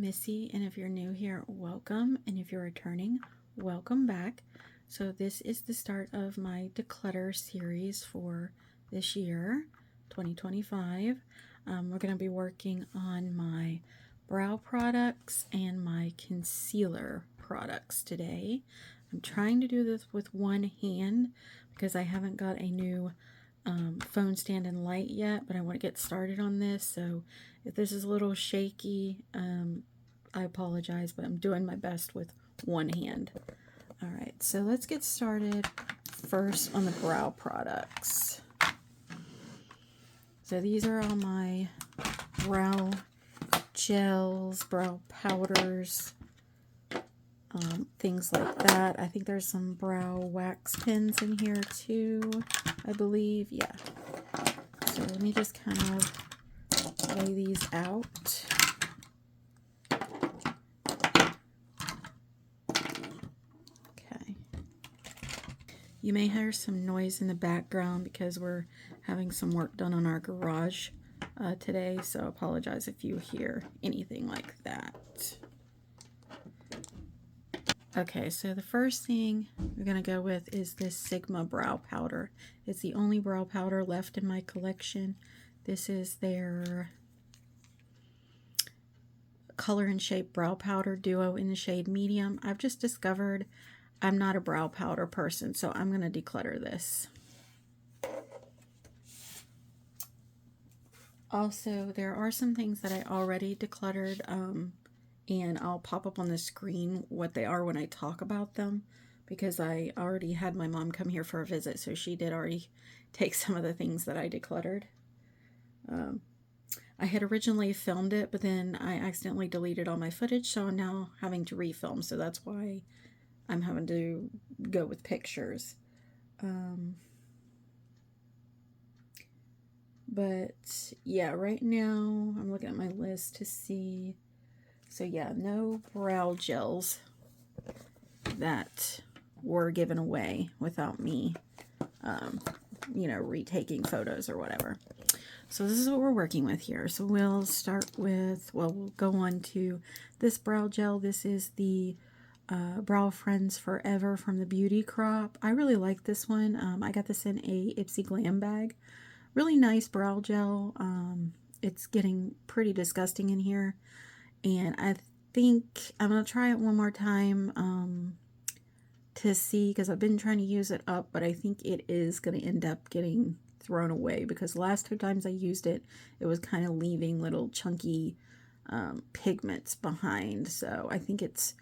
Missy, and if you're new here, welcome, and if you're returning, welcome back. So this is the start of my Declutter series for this year, 2025. We're going to be working on my brow products and my concealer products today. I'm trying to do this with one hand because I haven't got a new phone stand and light yet, but I want to get started on this. So if this is a little shaky, I apologize, but I'm doing my best with one hand. All right, so let's get started first on the brow products. So these are all my brow gels, brow powders, things like that. I think there's some brow wax pens in here too, I believe. Yeah. So let me just kind of lay these out. Okay. You may hear some noise in the background because we're having some work done on our garage today, so I apologize if you hear anything like that. Okay, so the first thing we're going to go with is this Sigma brow powder. It's the only brow powder left in my collection. This is their Color+Shape brow powder duo in the shade medium. I've just discovered I'm not a brow powder person, so I'm going to declutter this. Also, there are some things that I already decluttered, and I'll pop up on the screen what they are when I talk about them, because I already had my mom come here for a visit, so she did already take some of the things that I decluttered. I had originally filmed it, but then I accidentally deleted all my footage, so I'm now having to refilm, so that's why I'm having to go with pictures. But yeah, right now I'm looking at my list to see. So yeah, no brow gels that were given away without me, retaking photos or whatever. So this is what we're working with here. So we'll start with, we'll go on to this brow gel. This is the Brow Friends Forever from the Beauty Crop. I really like this one. I got this in a Ipsy Glam bag. Really nice brow gel. It's getting pretty disgusting in here. And I think I'm going to try it one more time to see, because I've been trying to use it up, but I think it is going to end up getting thrown away, because the last 2 times I used it, it was kind of leaving little chunky pigments behind. So I think it's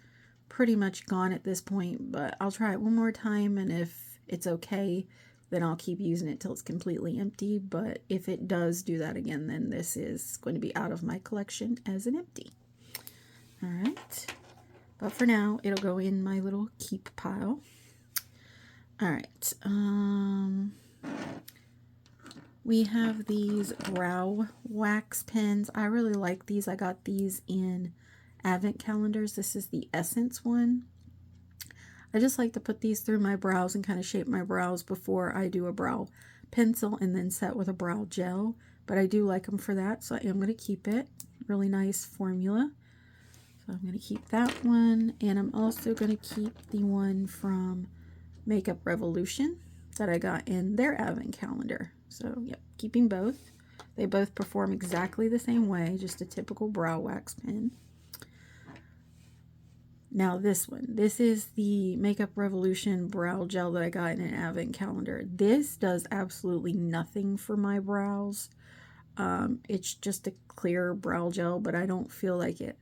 pretty much gone at this point, but I'll try it one more time, and if it's okay, then I'll keep using it till it's completely empty. But if it does do that again, then this is going to be out of my collection as an empty. All right, but for now, it'll go in my little keep pile. All right, we have these brow wax pens. I really like these. I got these in advent calendars. This is the Essence one. I just like to put these through my brows and kind of shape my brows before I do a brow pencil and then set with a brow gel. But I do like them for that, so I am going to keep it. Really nice formula. So I'm going to keep that one. And I'm also going to keep the one from Makeup Revolution that I got in their advent calendar. So, yep, keeping both. They both perform exactly the same way, just a typical brow wax pen. Now this one, this is the Makeup Revolution brow gel that I got in an advent calendar. This does absolutely nothing for my brows. It's just a clear brow gel, but I don't feel like it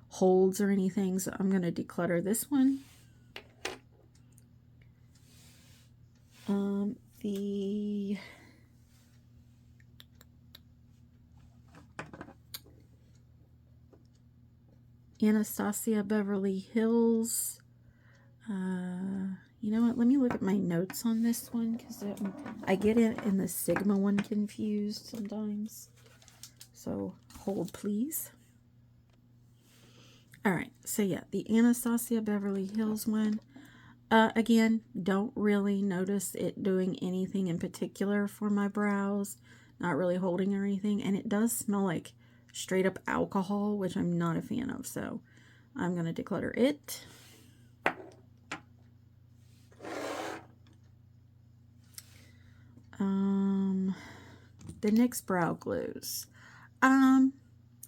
holds or anything, so I'm going to declutter this one. The Anastasia Beverly Hills. You know what? Let me look at my notes on this one, because I get it in the Sigma one confused sometimes. So hold, please. All right. So yeah, the Anastasia Beverly Hills one. Again, don't really notice it doing anything in particular for my brows. Not really holding or anything. And it does smell like straight up alcohol, which I'm not a fan of. So I'm going to declutter it. The NYX brow glues.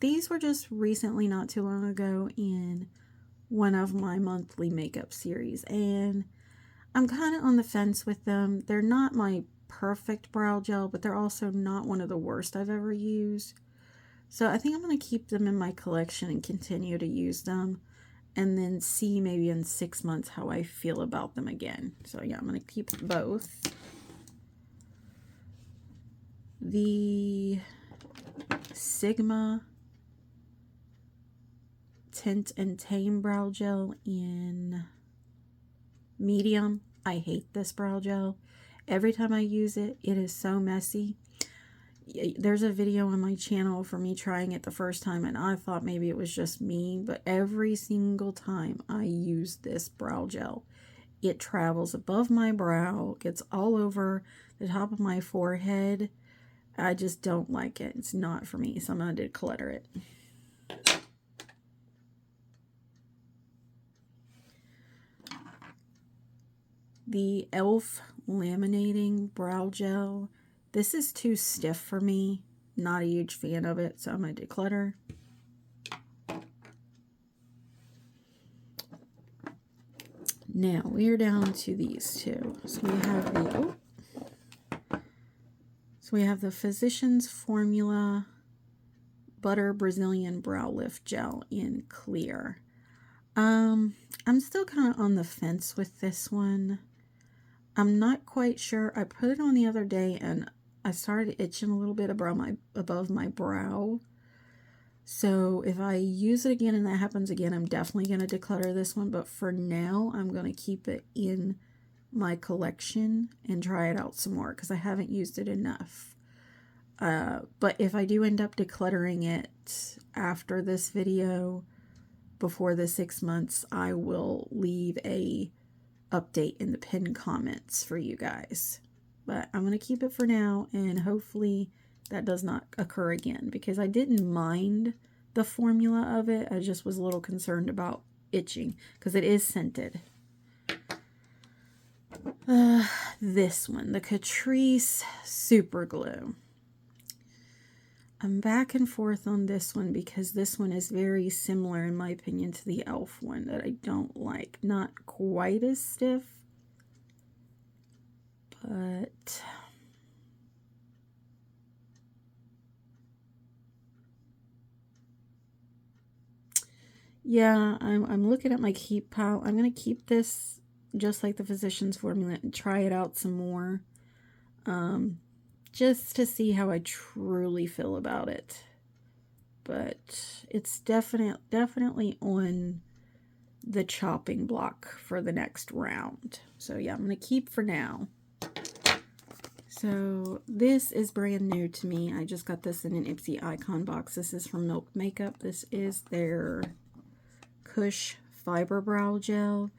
These were just recently, not too long ago, in one of my monthly makeup series, and I'm kind of on the fence with them. They're not my perfect brow gel, but they're also not one of the worst I've ever used. So I think I'm going to keep them in my collection and continue to use them, and then see maybe in 6 months how I feel about them again. So yeah, I'm going to keep both. The Sigma Tint+Tame Brow Gel in medium. I hate this brow gel. Every time I use it, it is so messy. There's a video on my channel for me trying it the first time, and I thought maybe it was just me, but every single time I use this brow gel, it travels above my brow, gets all over the top of my forehead. I just don't like it. It's not for me, so I'm going to declutter it. The e.l.f. Laminating Brow Gel. This is too stiff for me. Not a huge fan of it, so I'm going to declutter. Now, we are down to these two. So we have the Physicians Formula Butter Brazilian Brow Lift Gel in clear. I'm still kind of on the fence with this one. I'm not quite sure. I put it on the other day and I started itching a little bit above my brow. So if I use it again and that happens again, I'm definitely going to declutter this one. But for now, I'm going to keep it in my collection and try it out some more because I haven't used it enough. But if I do end up decluttering it after this video, before the 6 months, I will leave a update in the pinned comments for you guys. But I'm going to keep it for now, and hopefully that does not occur again, because I didn't mind the formula of it. I just was a little concerned about itching because it is scented. This one, the Catrice Super Glue. I'm back and forth on this one because this one is very similar, in my opinion, to the e.l.f. one that I don't like. Not quite as stiff, but yeah, I'm looking at my keep pile. I'm going to keep this just like the Physicians Formula and try it out some more. Just to see how I truly feel about it. But it's definitely on the chopping block for the next round. So yeah, I'm going to keep for now. So this is brand new to me. I just got this in an Ipsy Icon box. This is from Milk Makeup. This is their Kush Fiber Brow Gel.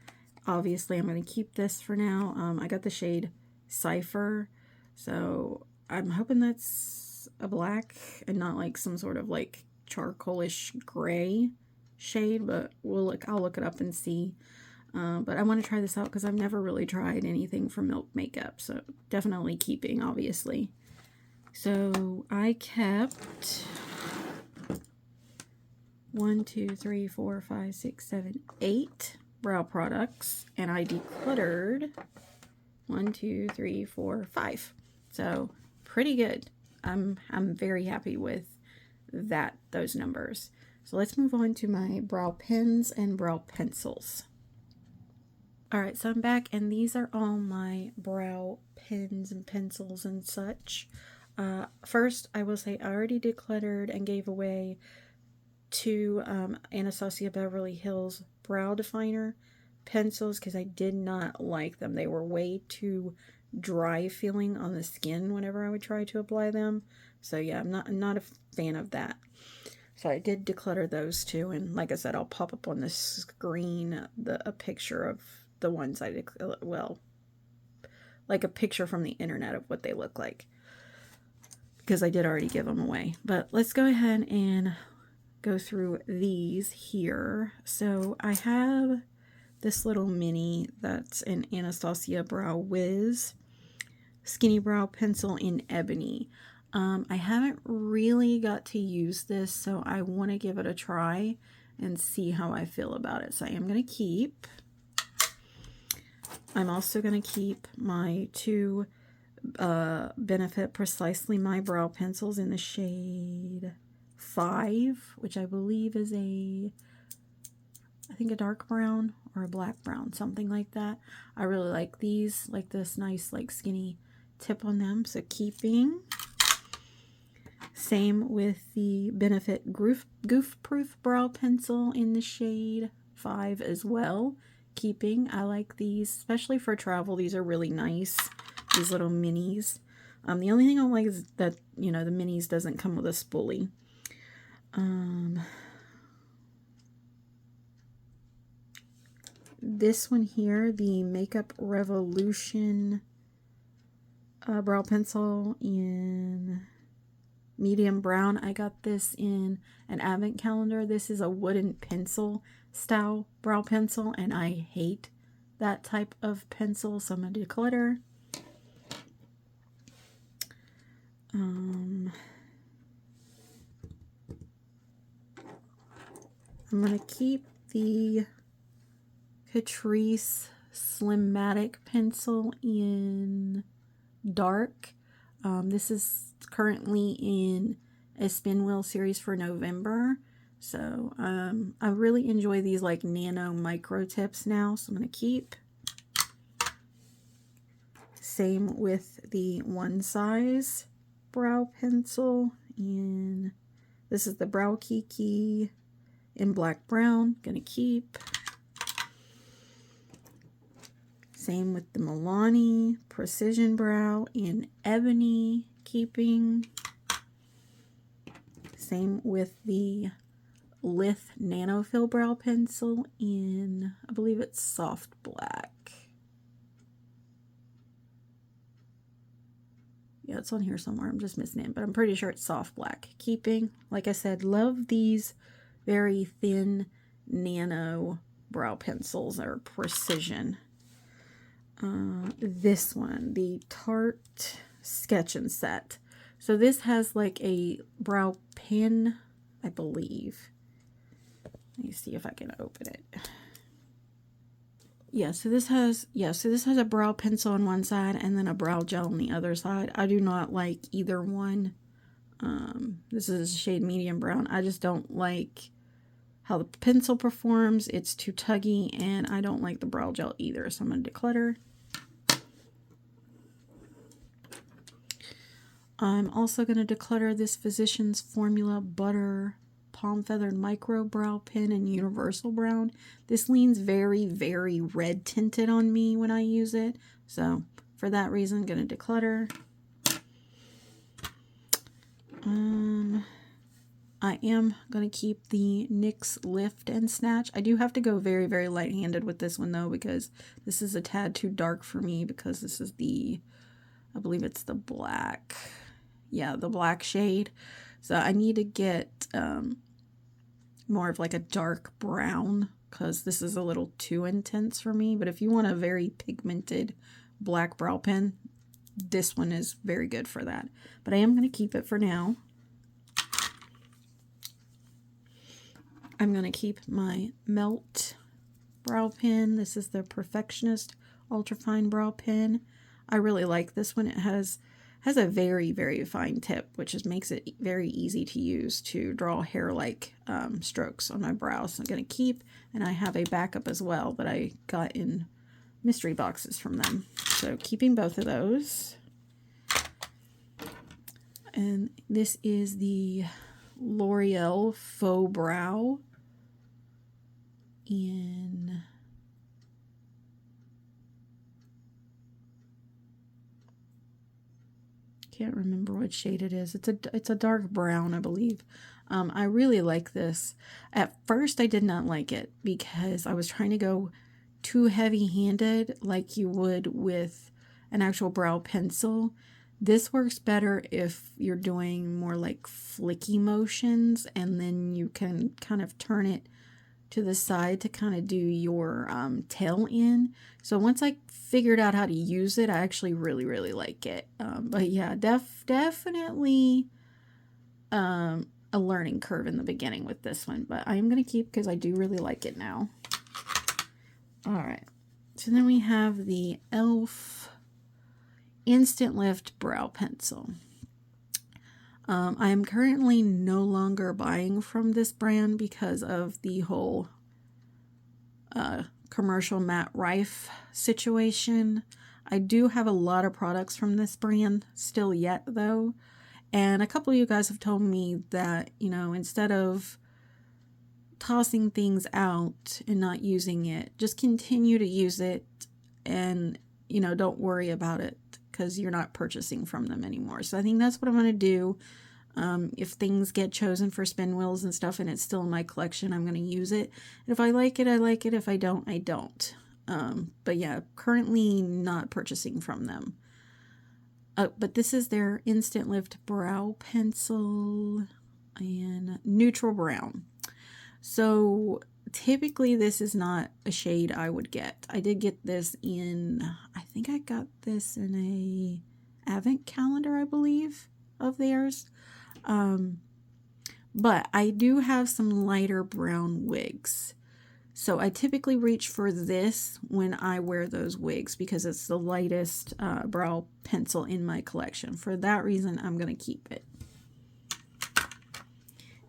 Obviously, I'm going to keep this for now. I got the shade Cypher. So I'm hoping that's a black and not like some sort of like charcoalish gray shade, but I'll look it up and see. But I want to try this out because I've never really tried anything from Milk Makeup, so definitely keeping, obviously. So I kept 1, 2, 3, 4, 5, 6, 7, 8 brow products, and I decluttered 1, 2, 3, 4, 5. So pretty good. I'm very happy with those numbers. So let's move on to my brow pens and brow pencils. Alright, so I'm back, and these are all my brow pens and pencils and such. First, I will say I already decluttered and gave away 2 Anastasia Beverly Hills brow definer pencils because I did not like them. They were way too dry feeling on the skin whenever I would try to apply them. So yeah, I'm not a fan of that. So I did declutter those 2, and like I said, I'll pop up on the screen a picture of the ones I like a picture from the internet of what they look like. because I did already give them away. But let's go ahead and go through these here. So I have this little mini that's an Anastasia Brow Wiz Skinny Brow Pencil in Ebony. I haven't really got to use this, so I want to give it a try and see how I feel about it. So I am going to keep. I'm also going to keep my two Benefit Precisely My Brow Pencils in the shade 5, which I believe is I think a dark brown or a black brown, something like that. I really like these, like this nice like skinny tip on them, so keeping. Same with the Benefit Goof Proof Brow Pencil in the shade 5 as well. Keeping. I like these, especially for travel. These are really nice, these little minis. The only thing I don't like is that, you know, the minis doesn't come with a spoolie. This one here, the Makeup Revolution brow pencil in medium brown. I got this in an advent calendar. This is a wooden pencil style brow pencil, and I hate that type of pencil, so I'm going to declutter. I'm going to keep the Catrice Slimmatic pencil in dark. This is currently in a spin wheel series for November. So I really enjoy these like nano micro tips now, so I'm going to keep. Same with the One Size brow pencil in, this is the Browkiki in black brown, going to keep. Same with the Milani Precision Brow in Ebony, keeping. Same with the Lith Nano Fill Brow Pencil in, I believe it's soft black. Yeah, it's on here somewhere. I'm just missing it, but I'm pretty sure it's soft black. Keeping. Like I said, love these very thin nano brow pencils that are precision. This one, the Tarte Sketch and Set. So this has like a brow pen, I believe. Let me see if I can open it. Yeah, so this has a brow pencil on one side and then a brow gel on the other side. I do not like either one. This is a shade medium brown. I just don't like how the pencil performs. It's too tuggy, and I don't like the brow gel either. So I'm going to declutter. I'm also going to declutter this Physicians Formula Butter Palm Feathered Micro Brow Pen in Universal Brown. This leans very, very red tinted on me when I use it. So for that reason, I'm going to declutter. I am going to keep the NYX Lift and Snatch. I do have to go very, very light-handed with this one though, because this is a tad too dark for me, because this is the, I believe it's the black. Yeah, the black shade. So I need to get more of like a dark brown, because this is a little too intense for me. But if you want a very pigmented black brow pen, this one is very good for that. But I am going to keep it for now. I'm going to keep my Melt brow pen. This is the Perfectionist Ultrafine Brow Pen. I really like this one. It has a very, very fine tip, which makes it very easy to use to draw hair-like strokes on my brows. So I'm going to keep, and I have a backup as well that I got in mystery boxes from them. So keeping both of those. And this is the L'Oreal Faux Brow in... can't remember what shade it is. It's a dark brown, I believe. I really like this. At first, I did not like it because I was trying to go too heavy-handed like you would with an actual brow pencil. This works better if you're doing more like flicky motions, and then you can kind of turn it to the side to kind of do your tail in. So once I figured out how to use it, I actually really like it. But yeah, definitely a learning curve in the beginning with this one, but I'm going to keep because I do really like it now. All right, so then we have the e.l.f. Instant Lift Brow Pencil. I am currently no longer buying from this brand because of the whole commercial Matt Rife situation. I do have a lot of products from this brand still yet though, and a couple of you guys have told me that, you know, instead of tossing things out and not using it, just continue to use it, and, you know, don't worry about it because you're not purchasing from them anymore. So I think that's what I'm going to do. If things get chosen for spin wheels and stuff and it's still in my collection, I'm going to use it. If I like it, I like it. If I don't, I don't. But yeah, currently not purchasing from them. But this is their Instant Lift Brow Pencil in Neutral Brown. So typically this is not a shade I would get. I did get this in, I think I got this in a advent calendar, I believe, of theirs. But I do have some lighter brown wigs. So I typically reach for this when I wear those wigs because it's the lightest brow pencil in my collection. For that reason, I'm going to keep it.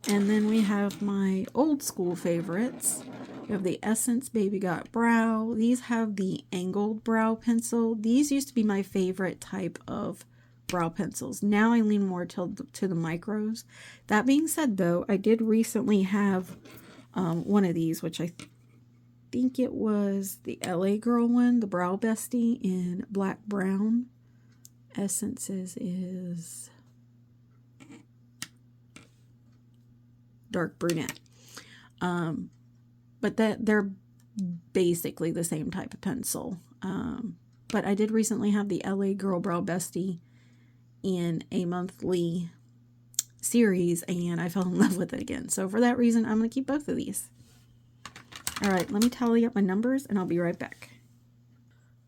And then we have my old school favorites. We have the Essence Baby Got Brow. These have the angled brow pencil. These used to be my favorite type of brow pencils. Now I lean more to the micros. That being said though, I did recently have one of these, which I think it was the LA Girl one, the Brow Bestie in black brown. Essences is dark brunette. But they're basically the same type of pencil. But I did recently have the LA Girl Brow Bestie in a monthly series, and I fell in love with it again. So for that reason, I'm going to keep both of these. All right, let me tally up my numbers, and I'll be right back.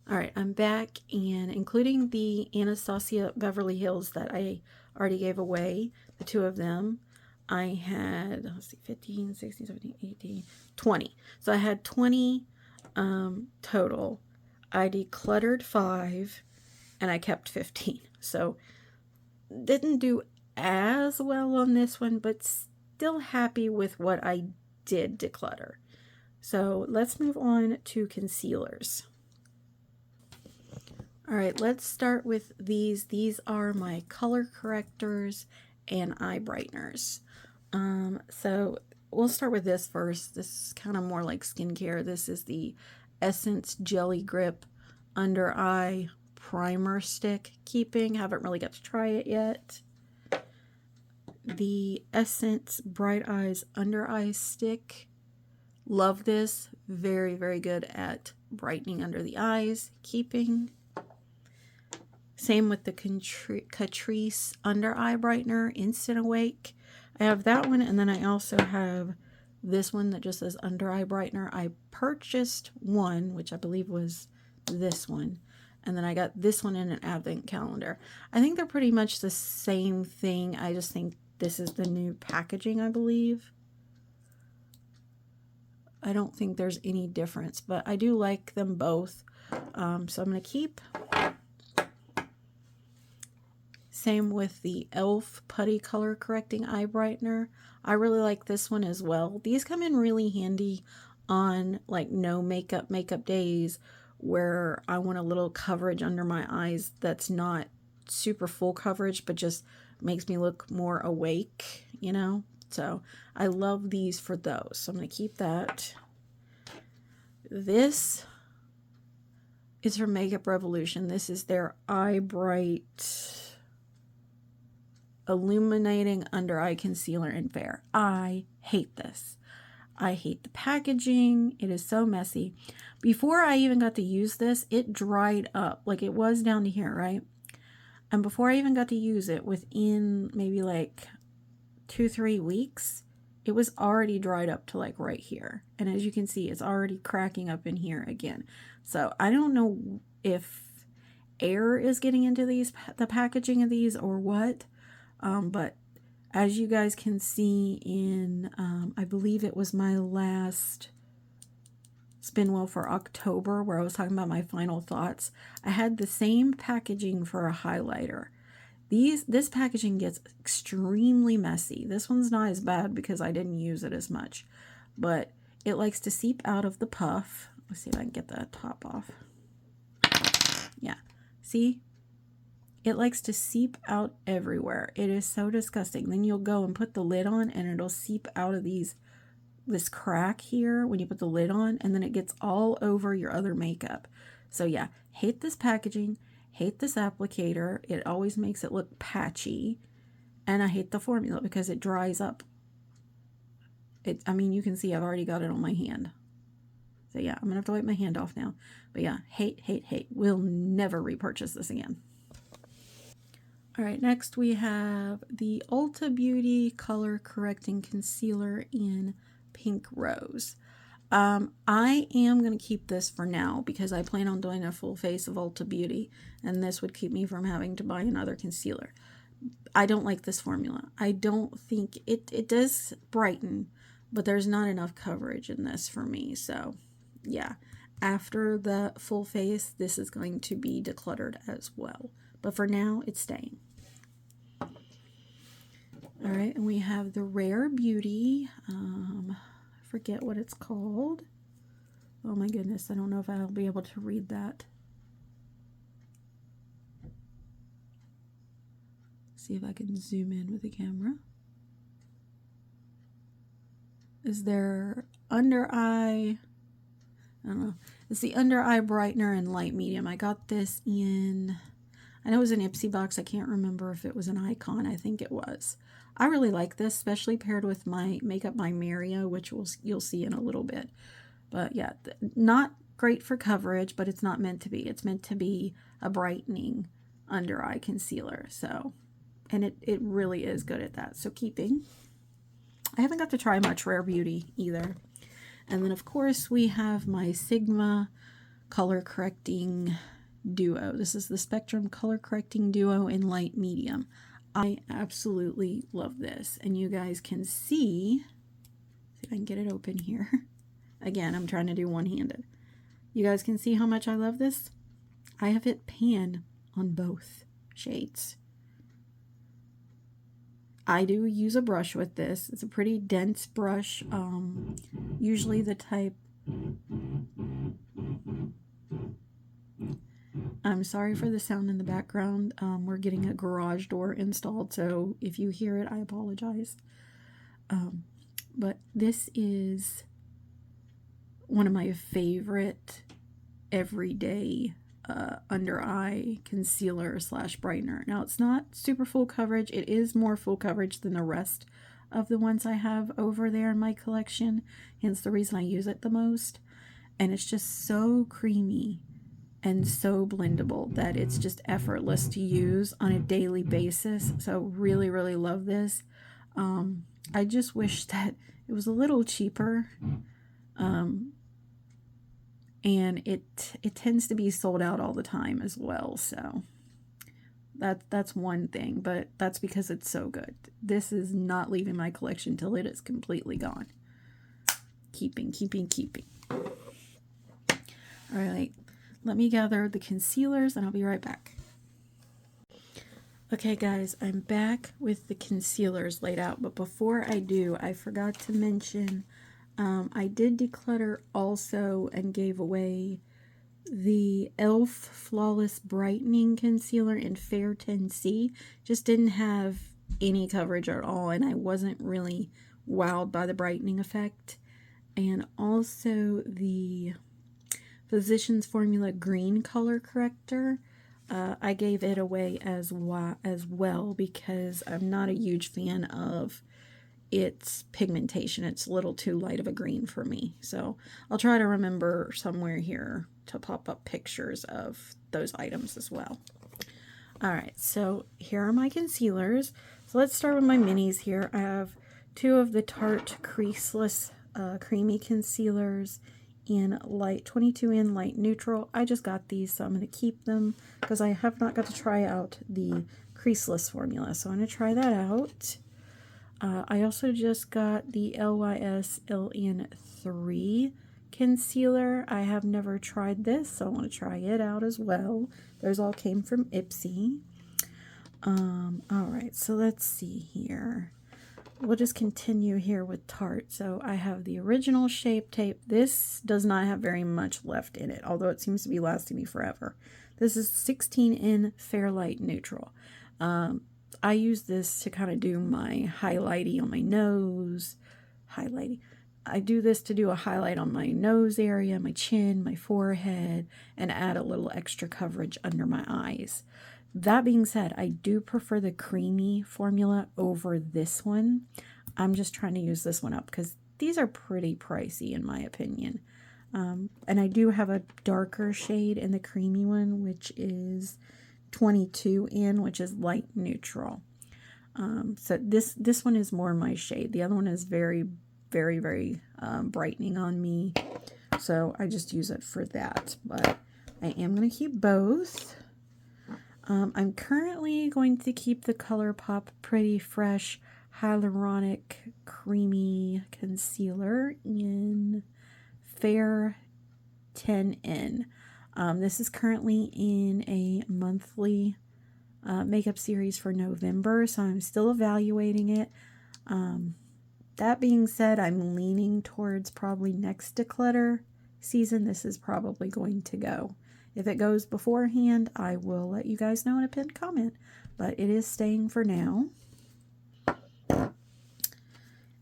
All right, I'm back, and including the Anastasia Beverly Hills that I already gave away, the two of them, I had, let's see, 15, 16, 17, 18, 20. So I had 20 total. I decluttered 5, and I kept 15. So didn't do as well on this one, but still happy with what I did declutter. So let's move on to concealers. All right, let's start with these. These are my color correctors and eye brighteners. So we'll start with this first. This is kind of more like skincare. This is the Essence Jelly Grip Under Eye Primer Stick Keeping. Haven't really got to try it yet. The Essence Bright Eyes Under Eye Stick. Love this. Very good at brightening under the eyes, keeping. Same with the Catrice Under Eye Brightener Instant Awake. I have that one, and then I also have this one that just says Under Eye Brightener. I purchased one, which I believe was this one, and then I got this one in an advent calendar. I think they're pretty much the same thing. I just think this is the new packaging, I believe. I don't think there's any difference, but I do like them both. So I'm going to keep. Same with the e.l.f. Putty Color Correcting Eye Brightener. I really like this one as well. These come in really handy on like no makeup days where I want a little coverage under my eyes that's not super full coverage, but just makes me look more awake, you know? So I love these for those. So I'm going to keep that. This is from Makeup Revolution. This is their Eye Bright Illuminating Under Eye Concealer in Fair. I hate this. I hate the packaging. It is so messy. Before I even got to use this, it dried up. Like it was down to here, right? And before I even got to use it, within maybe like 2-3 weeks, it was already dried up to like right here. And as you can see, it's already cracking up in here again. So I don't know if air is getting into the packaging of these or what. But as you guys can see in, I believe it was my last spin wheel for October where I was talking about my final thoughts, I had the same packaging for a highlighter. This packaging gets extremely messy. This one's not as bad because I didn't use it as much, but it likes to seep out of the puff. Let's see if I can get the top off. Yeah, see? It likes to seep out everywhere. It is so disgusting. Then you'll go and put the lid on and it'll seep out of this crack here when you put the lid on, and then it gets all over your other makeup. So yeah, hate this packaging, hate this applicator. It always makes it look patchy, and I hate the formula because it dries up. I mean, you can see I've already got it on my hand. So yeah, I'm gonna have to wipe my hand off now. But yeah, hate, hate, hate. We'll never repurchase this again. All right, next we have the Ulta Beauty Color Correcting Concealer in Pink Rose. I am going to keep this for now because I plan on doing a full face of Ulta Beauty, and this would keep me from having to buy another concealer. I don't like this formula. I don't think it does brighten, but there's not enough coverage in this for me. So yeah, after the full face, this is going to be decluttered as well. But for now, it's staying. All right, and we have the Rare Beauty. I forget what it's called. Oh my goodness, I don't know if I'll be able to read that. See if I can zoom in with the camera. Is there under eye? I don't know. It's the under eye brightener in light medium. I got this in, I know it was an Ipsy box. I can't remember if it was an Icon. I think it was. I really like this, especially paired with my Makeup by Mario, which you'll see in a little bit. But yeah, not great for coverage, but it's not meant to be. It's meant to be a brightening under eye concealer. So, and it really is good at that. So keeping. I haven't got to try much Rare Beauty either. And then of course we have my Sigma Color Correcting Duo. This is the Spectrum Color Correcting Duo in light medium. I absolutely love this, and you guys can see if I can get it open here. Again, I'm trying to do one-handed. You guys can see how much I love this. I have hit pan on both shades. I do use a brush with this. It's a pretty dense brush, usually the type. I'm sorry for the sound in the background. We're getting a garage door installed, so if you hear it, I apologize. But this is one of my favorite everyday under eye concealer slash brightener. Now, it's not super full coverage. It is more full coverage than the rest of the ones I have over there in my collection, hence the reason I use it the most. And it's just so creamy and so blendable that it's just effortless to use on a daily basis. So really, really love this. I just wish that it was a little cheaper. And it tends to be sold out all the time as well. So that's one thing, but that's because it's so good. This is not leaving my collection till it is completely gone. Keeping, keeping, keeping. All right. Let me gather the concealers and I'll be right back. Okay guys, I'm back with the concealers laid out, but before I do, I forgot to mention I did declutter also and gave away the e.l.f. Flawless Brightening Concealer in Fair 10C. Just didn't have any coverage at all, and I wasn't really wowed by the brightening effect. And also the Physicians Formula Green Color Corrector. I gave it away as well because I'm not a huge fan of its pigmentation. It's a little too light of a green for me. So I'll try to remember somewhere here to pop up pictures of those items as well. Alright, so here are my concealers. So let's start with my minis here. I have two of the Tarte Creaseless Creamy Concealers in light 22 in light neutral. I just got these, so I'm going to keep them because I have not got to try out the creaseless formula. So I'm going to try that out. I also just got the LYS LN3 concealer. I have never tried this, so I want to try it out as well. Those all came from Ipsy. Alright, so let's see here. We'll just continue here with Tarte. So I have the original Shape Tape. This does not have very much left in it, although it seems to be lasting me forever. This is 16 in Fair Light Neutral. I use this to kind of do my highlighting on my nose. I do this to do a highlight on my nose area, my chin, my forehead, and add a little extra coverage under my eyes. That being said, I do prefer the creamy formula over this one. I'm just trying to use this one up because these are pretty pricey in my opinion. And I do have a darker shade in the creamy one, which is 22 in, which is light neutral. So this one is more my shade. The other one is very, very, very brightening on me. So I just use it for that. But I am going to keep both. I'm currently going to keep the ColourPop Pretty Fresh Hyaluronic Creamy Concealer in Fair 10N. This is currently in a monthly makeup series for November, so I'm still evaluating it. That being said, I'm leaning towards probably next Declutter season. This is probably going to go. If it goes beforehand, I will let you guys know in a pinned comment, but it is staying for now.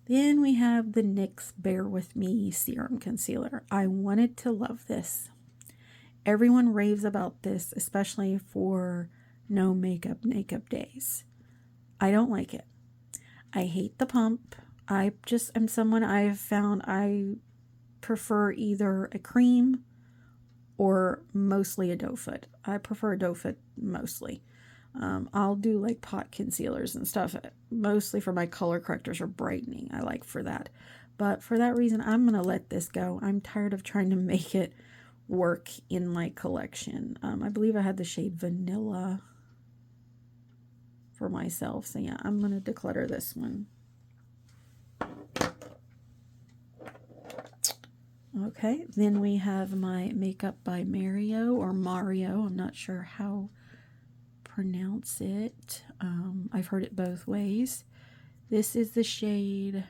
Then we have the NYX Bear With Me Serum Concealer. I wanted to love this. Everyone raves about this, especially for no makeup days. I don't like it. I hate the pump. I just am someone I've found I prefer either a cream or mostly a doe foot. I prefer a doe foot mostly. I'll do like pot concealers and stuff, mostly for my color correctors or brightening. I like for that. But for that reason, I'm going to let this go. I'm tired of trying to make it work in my collection. I believe I had the shade Vanilla for myself. So yeah, I'm going to declutter this one. Okay, then we have my Makeup by Mario or Mario. I'm not sure how pronounce it. I've heard it both ways. This is the shade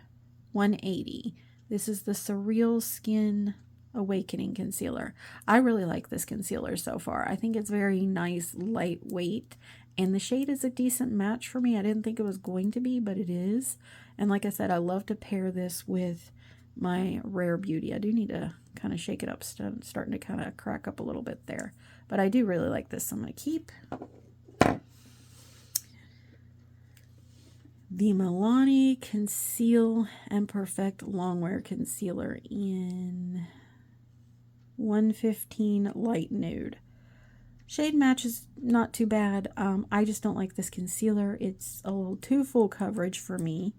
180. This is the Surreal Skin Awakening Concealer. I really like this concealer so far. I think it's very nice, lightweight, and the shade is a decent match for me. I didn't think it was going to be, but it is. And like I said, I love to pair this with my Rare Beauty. I do need to kind of shake it up, starting to kind of crack up a little bit there. But I do really like this, so I'm going to keep. The Milani Conceal and Perfect Longwear Concealer in 115 Light Nude. Shade match is not too bad. I just don't like this concealer. It's a little too full coverage for me.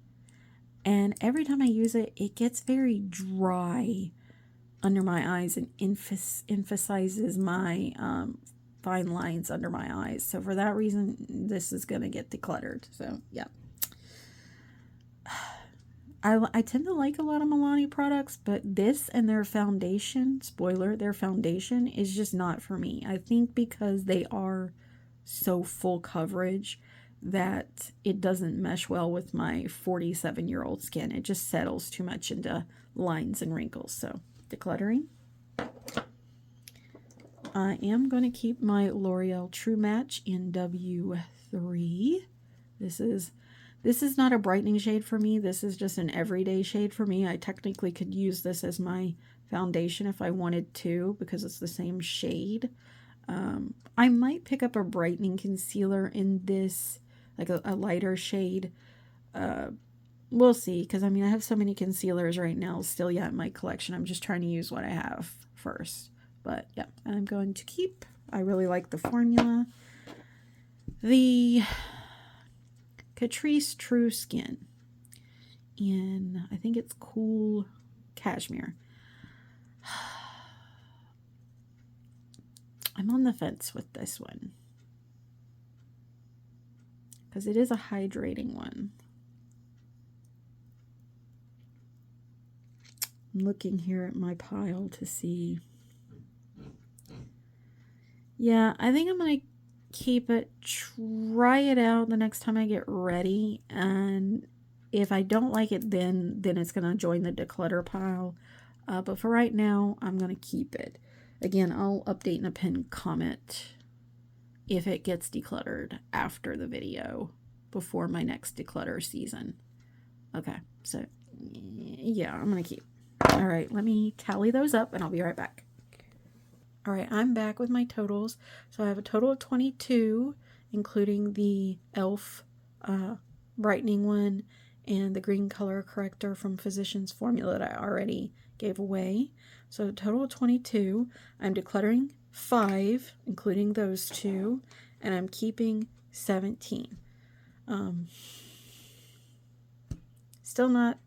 And every time I use it, it gets very dry under my eyes and emphasizes my fine lines under my eyes. So for that reason, this is going to get decluttered. So yeah. I tend to like a lot of Milani products, but this and their foundation, spoiler, their foundation is just not for me. I think because they are so full coverage that it doesn't mesh well with my 47-year-old skin. It just settles too much into lines and wrinkles. So decluttering. I am going to keep my L'Oreal True Match in W3. This is not a brightening shade for me. This is just an everyday shade for me. I technically could use this as my foundation if I wanted to because it's the same shade. I might pick up a brightening concealer in this, like a lighter shade. We'll see, because I mean I have so many concealers right now still yet in my collection. I'm just trying to use what I have first. But yeah, I'm going to keep. I really like the formula. the Catrice True Skin in, I think it's Cool Cashmere. I'm on the fence with this one because it is a hydrating one. I'm looking here at my pile to see. Yeah, I think I'm going to keep it, try it out the next time I get ready, and if I don't like it, then it's going to join the declutter pile. But for right now, I'm going to keep it. Again, I'll update in a pinned comment if it gets decluttered after the video, before my next declutter season. Okay, so yeah, I'm going to keep. All right, let me tally those up and I'll be right back. All right, I'm back with my totals. So I have a total of 22, including the e.l.f. brightening one and the green color corrector from Physicians Formula that I already gave away. So a total of 22. I'm decluttering 5, including those 2, and I'm keeping 17. Still not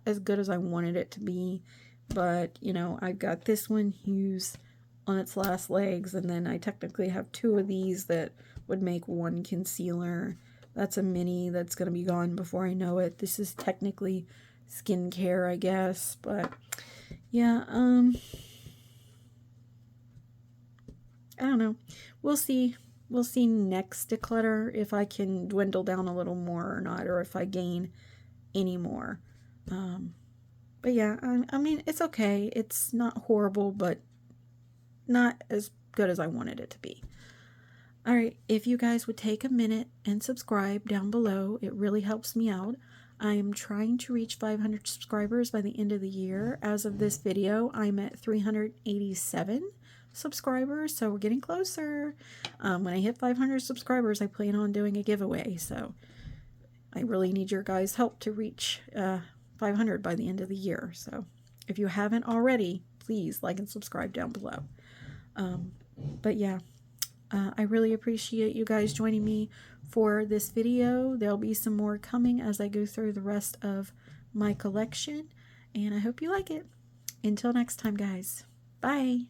as good as I wanted it to be, but you know, I've got this one who's on its last legs, and then I technically have 2 of these that would make 1 concealer. That's a mini that's going to be gone before I know it. This is technically skincare, I guess, but yeah, I don't know. We'll see. We'll see next declutter if I can dwindle down a little more or not, or if I gain any more. But yeah, I mean, it's okay. It's not horrible, but not as good as I wanted it to be. All right, if you guys would take a minute and subscribe down below, it really helps me out. I am trying to reach 500 subscribers by the end of the year. As of this video, I'm at 387 subscribers, so we're getting closer. When I hit 500 subscribers, I plan on doing a giveaway, so I really need your guys' help to reach 500 by the end of the year. So if you haven't already, please like and subscribe down below. But yeah, I really appreciate you guys joining me for this video. There'll be some more coming as I go through the rest of my collection, and I hope you like it. Until next time, guys. Bye.